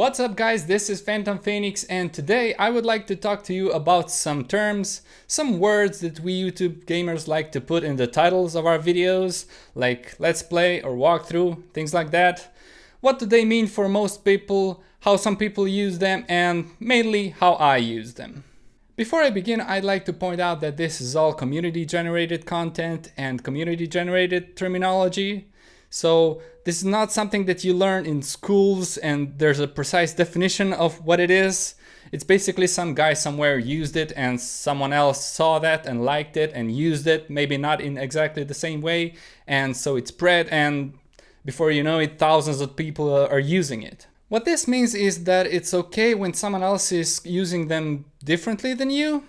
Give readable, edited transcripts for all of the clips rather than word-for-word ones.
What's up guys, this is Phantom Phoenix and today I would like to talk to you about some terms, some words that we YouTube gamers like to put in the titles of our videos, like let's play or walkthrough, things like that. What do they mean for most people, how some people use them, and mainly how I use them. Before I begin, I'd like to point out that this is all community generated content and community generated terminology. So this is not something that you learn in schools and there's a precise definition of what it is. It's basically some guy somewhere used it and someone else saw that and liked it and used it, maybe not in exactly the same way, and so it spread, and before you know it, thousands of people are using it. What this means is that it's okay when someone else is using them differently than you.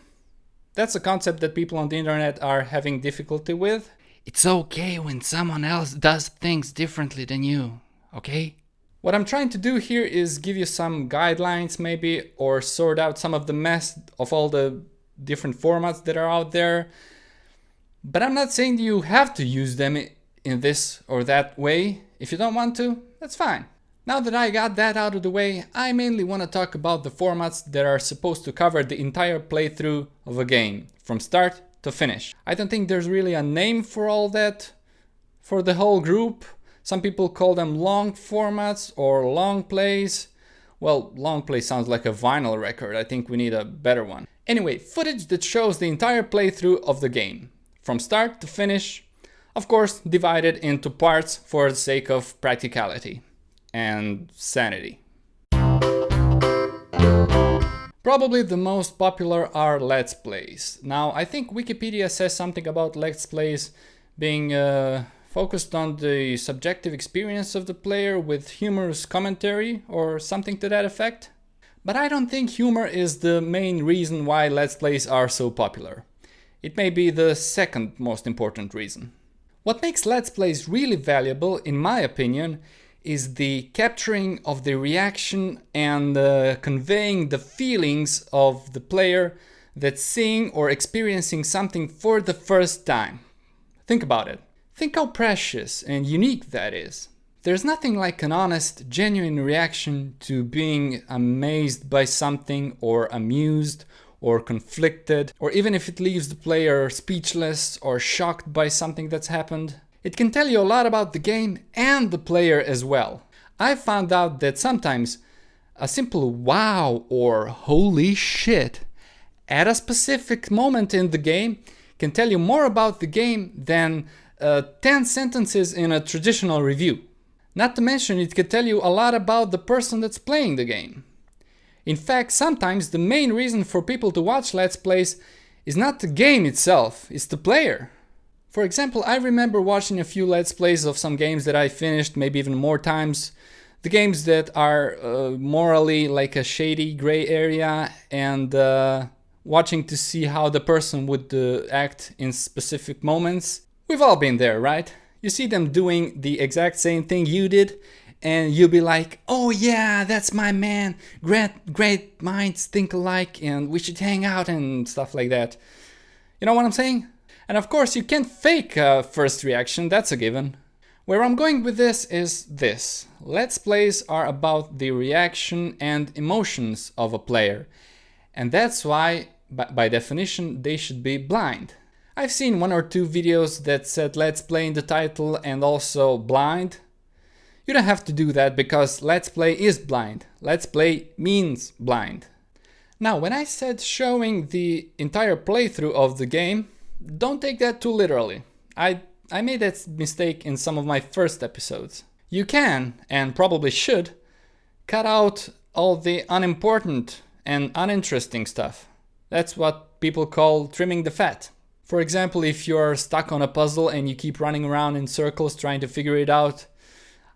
That's a concept that people on the internet are having difficulty with. It's okay when someone else does things differently than you, okay? What I'm trying to do here is give you some guidelines maybe, or sort out some of the mess of all the different formats that are out there. But I'm not saying you have to use them in this or that way. If you don't want to, that's fine. Now that I got that out of the way, I mainly want to talk about the formats that are supposed to cover the entire playthrough of a game, from start to finish. I don't think there's really a name for all that, for the whole group. Some people call them long formats or long plays. Well, long play sounds like a vinyl record. I think we need a better one. Anyway, footage that shows the entire playthrough of the game, from start to finish, of course divided into parts for the sake of practicality and sanity. Probably the most popular are Let's Plays. Now, I think Wikipedia says something about Let's Plays being focused on the subjective experience of the player with humorous commentary or something to that effect. But I don't think humor is the main reason why Let's Plays are so popular. It may be the second most important reason. What makes Let's Plays really valuable, in my opinion, is the capturing of the reaction and conveying the feelings of the player that's seeing or experiencing something for the first time. Think about it. Think how precious and unique that is. There's nothing like an honest, genuine reaction to being amazed by something, or amused, or conflicted, or even if it leaves the player speechless or shocked by something that's happened. It can tell you a lot about the game and the player as well. I found out that sometimes a simple wow or holy shit at a specific moment in the game can tell you more about the game than 10 sentences in a traditional review. Not to mention, it can tell you a lot about the person that's playing the game. In fact, sometimes the main reason for people to watch Let's Plays is not the game itself, it's the player. For example, I remember watching a few Let's Plays of some games that I finished, maybe even more times. The games that are morally like a shady gray area, and watching to see how the person would act in specific moments. We've all been there, right? You see them doing the exact same thing you did, and you'll be like, oh yeah, that's my man, great minds think alike and we should hang out and stuff like that. You know what I'm saying? And of course you can't fake a first reaction, that's a given. Where I'm going with this is this. Let's Plays are about the reaction and emotions of a player. And that's why, by definition, they should be blind. I've seen one or two videos that said Let's Play in the title and also blind. You don't have to do that because Let's Play is blind. Let's Play means blind. Now, when I said showing the entire playthrough of the game, don't take that too literally. I made that mistake in some of my first episodes. You can, and probably should, cut out all the unimportant and uninteresting stuff. That's what people call trimming the fat. For example, if you're stuck on a puzzle and you keep running around in circles trying to figure it out,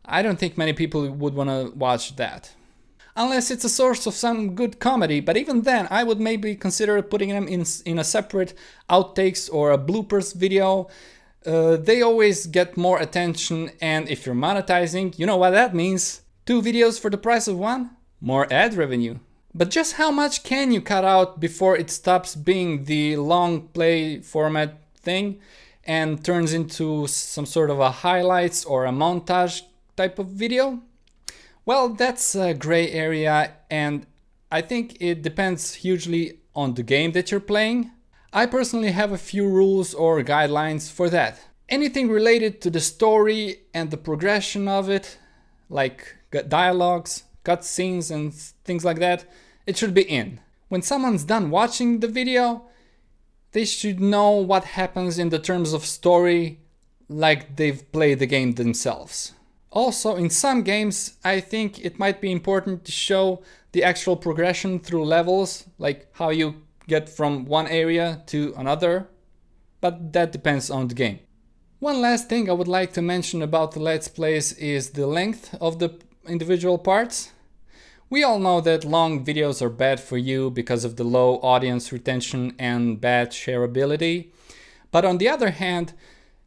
I don't think many people would want to watch that. Unless it's a source of some good comedy, but even then I would maybe consider putting them in a separate outtakes or a bloopers video. They always get more attention, and if you're monetizing, you know what that means. 2 videos for the price of 1? More ad revenue. But just how much can you cut out before it stops being the long play format thing and turns into some sort of a highlights or a montage type of video? Well, that's a gray area, and I think it depends hugely on the game that you're playing. I personally have a few rules or guidelines for that. Anything related to the story and the progression of it, like dialogues, cutscenes and things like that, it should be in. When someone's done watching the video, they should know what happens in the terms of story, like they've played the game themselves. Also, in some games, I think it might be important to show the actual progression through levels, like how you get from one area to another, but that depends on the game. One last thing I would like to mention about the Let's Plays is the length of the individual parts. We all know that long videos are bad for you because of the low audience retention and bad shareability. But on the other hand,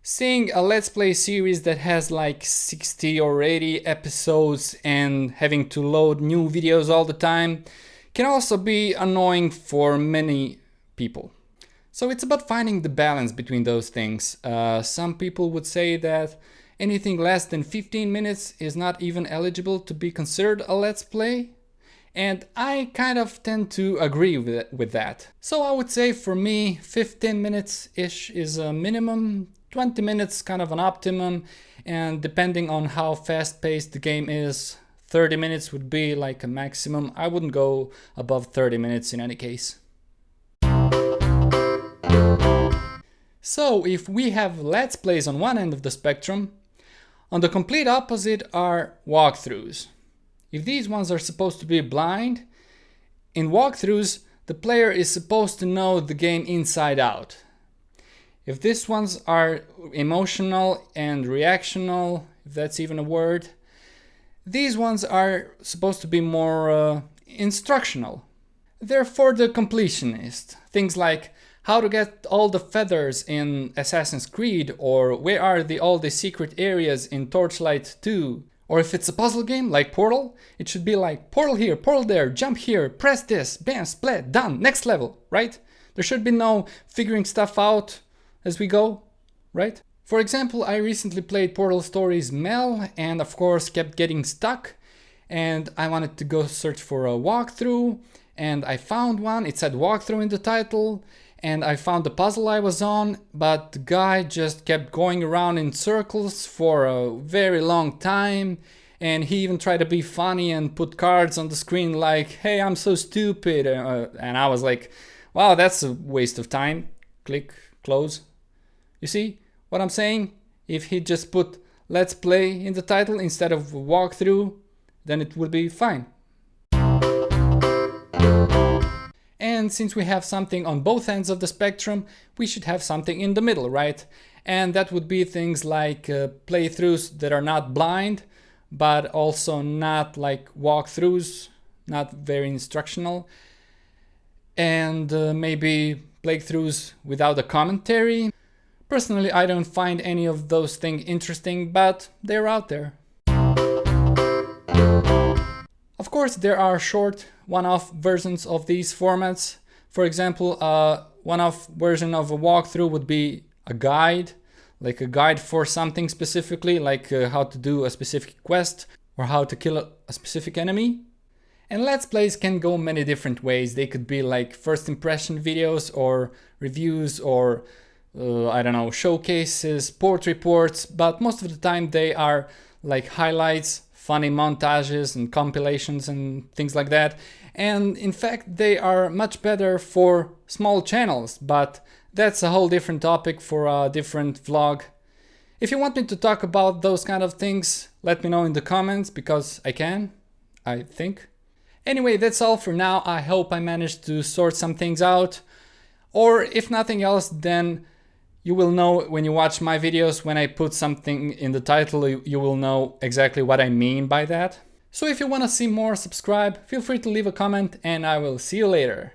seeing a Let's Play series that has like 60 or 80 episodes and having to load new videos all the time can also be annoying for many people. So it's about finding the balance between those things. Some people would say that anything less than 15 minutes is not even eligible to be considered a Let's Play. And I kind of tend to agree with that. So I would say for me, 15 minutes-ish is a minimum, 20 minutes kind of an optimum, and depending on how fast-paced the game is, 30 minutes would be like a maximum. I wouldn't go above 30 minutes in any case. So if we have Let's Plays on one end of the spectrum, on the complete opposite are walkthroughs. If these ones are supposed to be blind, in walkthroughs the player is supposed to know the game inside out. If these ones are emotional and reactional, if that's even a word, these ones are supposed to be more instructional. They're for the completionist. Things like how to get all the feathers in Assassin's Creed, or where are all the secret areas in Torchlight 2. Or if it's a puzzle game like Portal, it should be like portal here, portal there, jump here, press this, bam, splat, done, next level, right? There should be no figuring stuff out as we go, right? For example, I recently played Portal Stories Mel and of course kept getting stuck, and I wanted to go search for a walkthrough, and I found one. It said walkthrough in the title, and I found the puzzle I was on, but the guy just kept going around in circles for a very long time, and he even tried to be funny and put cards on the screen like, hey, I'm so stupid, and I was like, wow, that's a waste of time. Click, close. You see what I'm saying? If he just put Let's Play in the title instead of walkthrough, then it would be fine. And since we have something on both ends of the spectrum, we should have something in the middle, right? And that would be things like playthroughs that are not blind, but also not like walkthroughs, not very instructional. And maybe playthroughs without a commentary. Personally, I don't find any of those things interesting, but they're out there. Of course, there are short one-off versions of these formats. For example, a one-off version of a walkthrough would be a guide, like a guide for something specifically, like how to do a specific quest or how to kill a specific enemy. And Let's Plays can go many different ways. They could be like first impression videos or reviews or I don't know, showcases, port reports, but most of the time they are like highlights, funny montages and compilations and things like that. And in fact, they are much better for small channels, but that's a whole different topic for a different vlog. If you want me to talk about those kind of things, let me know in the comments, because I can, I think. Anyway, that's all for now. I hope I managed to sort some things out. Or if nothing else, then you will know when you watch my videos, when I put something in the title, you will know exactly what I mean by that. So if you want to see more, subscribe, feel free to leave a comment, and I will see you later.